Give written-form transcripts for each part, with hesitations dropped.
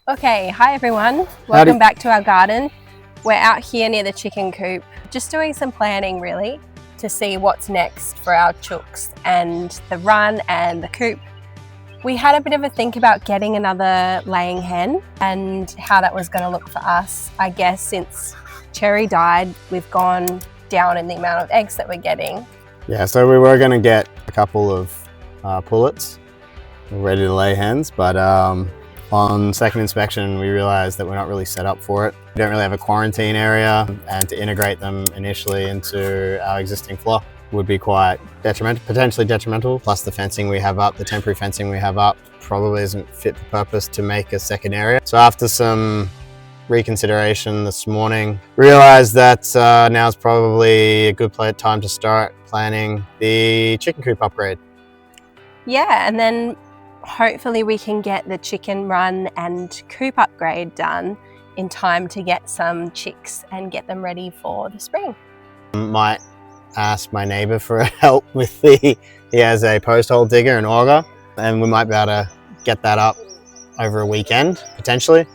Okay, hi everyone. Welcome back to our garden. We're out here near the chicken coop, just doing some planning really to see what's next for our chooks and the run and the coop. We had a bit of a think about getting another laying hen and how that was going to look for us. I guess since Cherry died, we've gone down in the amount of eggs that we're getting. Yeah, so we were going to get a couple of pullets ready to lay hens, but on second inspection, we realized that we're not really set up for it. We don't really have a quarantine area, and to integrate them initially into our existing flock would be quite detrimental, potentially detrimental. Plus the fencing we have up, the temporary fencing we have up, probably isn't fit for purpose to make a second area. So after some reconsideration this morning, realized that now is probably a good time to start planning the chicken coop upgrade. Yeah, and then hopefully we can get the chicken run and coop upgrade done in time to get some chicks and get them ready for the spring. Might ask my neighbour for help with he has a post hole digger and auger, and we might be able to get that up over a weekend potentially.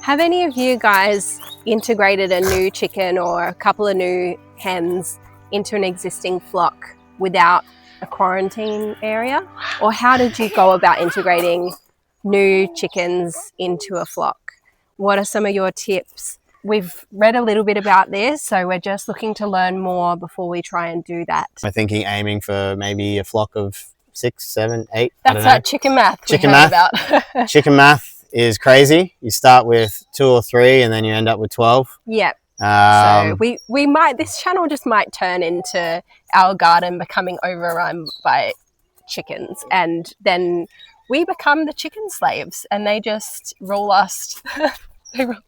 Have any of you guys integrated a new chicken or a couple of new hens into an existing flock without a quarantine area? Or how did you go about integrating new chickens into a flock? What are some of your tips? We've read a little bit about this, so we're just looking to learn more before we try and do that. I'm thinking aiming for maybe a flock of 6, 7, 8. That's that chicken math chicken math about. Chicken math is crazy. You start with 2 or 3 and then you end up with 12. Yep. So we might, this channel just might turn into our garden becoming overrun by chickens, and then we become the chicken slaves and they just rule us.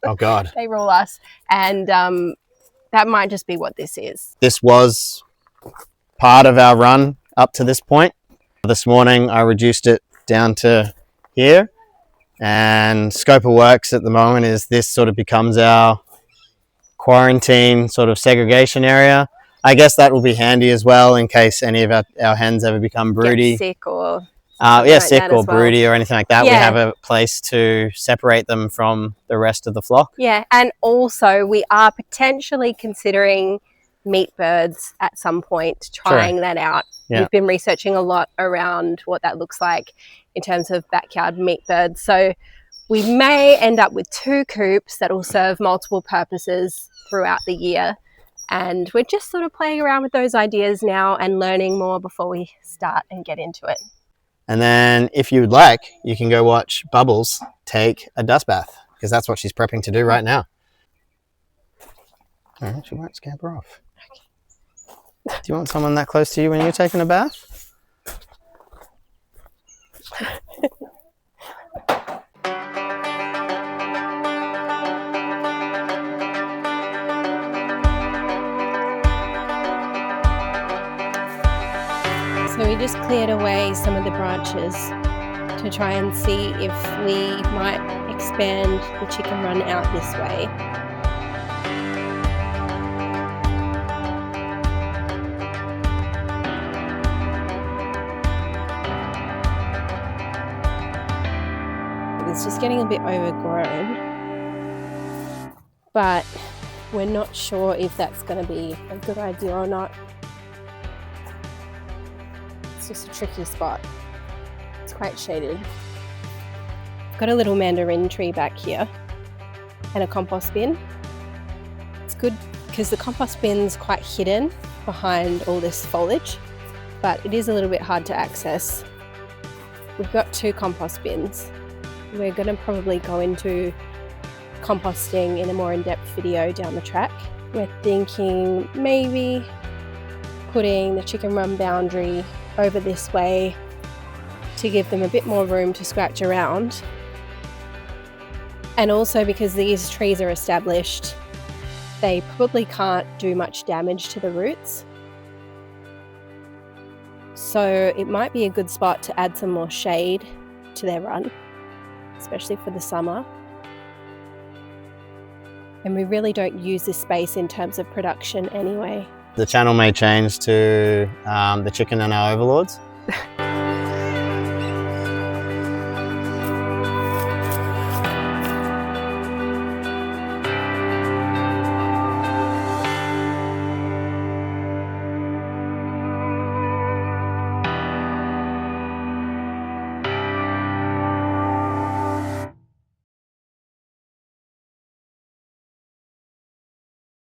Oh God. They rule us, and that might just be what this is. This was part of our run up to this point. This morning I reduced it down to here, and scope of works at the moment is this sort of becomes our quarantine sort of segregation area. I guess that will be handy as well in case any of our hens ever become broody. Get sick or sick or broody or anything like that. Yeah. We have a place to separate them from the rest of the flock. Yeah, and also we are potentially considering meat birds at some point, trying that out. Yeah. We've been researching a lot around what that looks like in terms of backyard meat birds. So we may end up with 2 coops that will serve multiple purposes throughout the year. And we're just sort of playing around with those ideas now and learning more before we start and get into it. And then if you'd like, you can go watch Bubbles take a dust bath, because that's what she's prepping to do right now. Oh, she won't scamper off. Okay. Do you want someone that close to you when you're taking a bath? So we just cleared away some of the branches to try and see if we might expand the chicken run out this way. It's just getting a bit overgrown, but we're not sure if that's going to be a good idea or not. It's just a tricky spot. It's quite shaded. I've got a little mandarin tree back here and a compost bin. It's good because the compost bin's quite hidden behind all this foliage, but it is a little bit hard to access. We've got 2 compost bins. We're going to probably go into composting in a more in-depth video down the track. We're thinking maybe putting the chicken run boundary over this way to give them a bit more room to scratch around. And also because these trees are established, they probably can't do much damage to the roots. So it might be a good spot to add some more shade to their run, especially for the summer. And we really don't use this space in terms of production anyway. The channel may change to the chicken and our overlords.